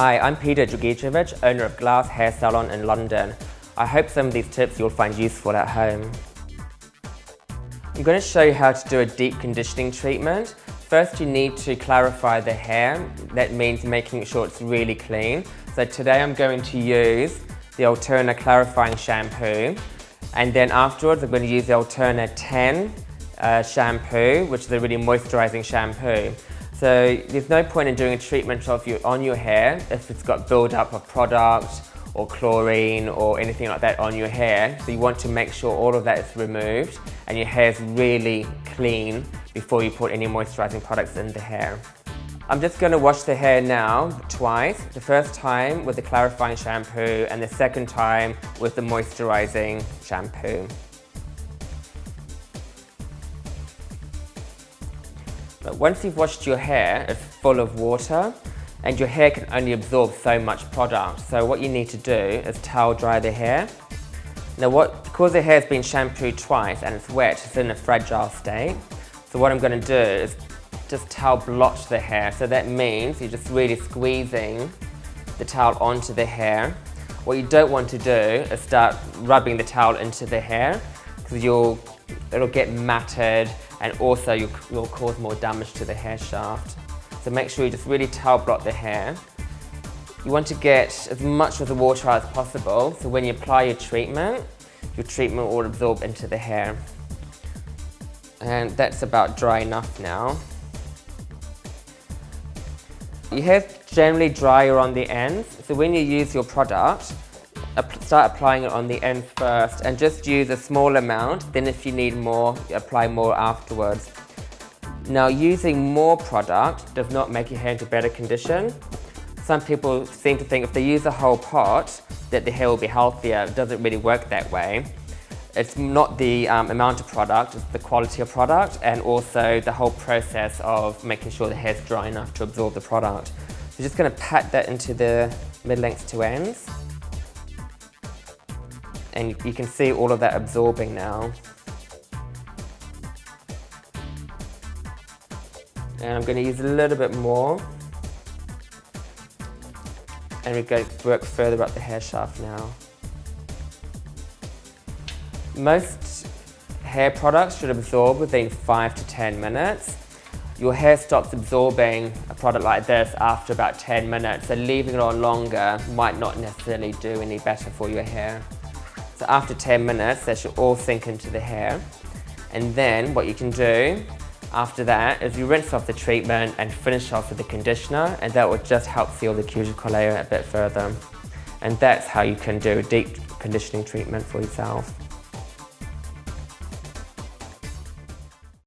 Hi, I'm Peter Dragicevic, owner of Glass Hair Salon in London. I hope some of these tips you'll find useful at home. I'm going to show you how to do a deep conditioning treatment. First, you need to clarify the hair. That means making sure it's really clean. So today I'm going to use the Alterna Clarifying Shampoo. And then afterwards, I'm going to use the Alterna 10 shampoo, which is a really moisturizing shampoo. So there's no point in doing a treatment on your hair if it's got build-up of product or chlorine or anything like that on your hair. So you want to make sure all of that is removed and your hair is really clean before you put any moisturizing products in the hair. I'm just going to wash the hair now twice. The first time with the clarifying shampoo and the second time with the moisturizing shampoo. But once you've washed your hair, it's full of water and your hair can only absorb so much product. So what you need to do is towel dry the hair. Now because the hair has been shampooed twice and it's wet, it's in a fragile state. So what I'm going to do is just towel blotch the hair. So that means you're just really squeezing the towel onto the hair. What you don't want to do is start rubbing the towel into the hair because it'll get matted and also you'll cause more damage to the hair shaft. So make sure you just really towel blot the hair. You want to get as much of the water as possible, so when you apply your treatment will absorb into the hair. And that's about dry enough now. Your hair's generally drier on the ends, so when you use your product, start applying it on the end first and just use a small amount. Then if you need more, apply more afterwards. Now, using more product does not make your hair into better condition. Some people seem to think if they use a whole pot that the hair will be healthier. It doesn't really work that way. It's not the amount of product, it's the quality of product and also the whole process of making sure the hair's dry enough to absorb the product. So just going to pat that into the mid-length to ends. And you can see all of that absorbing now. And I'm going to use a little bit more. And we're going to work further up the hair shaft now. Most hair products should absorb within 5 to 10 minutes. Your hair stops absorbing a product like this after about 10 minutes, so leaving it on longer might not necessarily do any better for your hair. So after 10 minutes, they should all sink into the hair. And then what you can do after that is you rinse off the treatment and finish off with the conditioner, and that will just help seal the cuticle layer a bit further. And that's how you can do a deep conditioning treatment for yourself.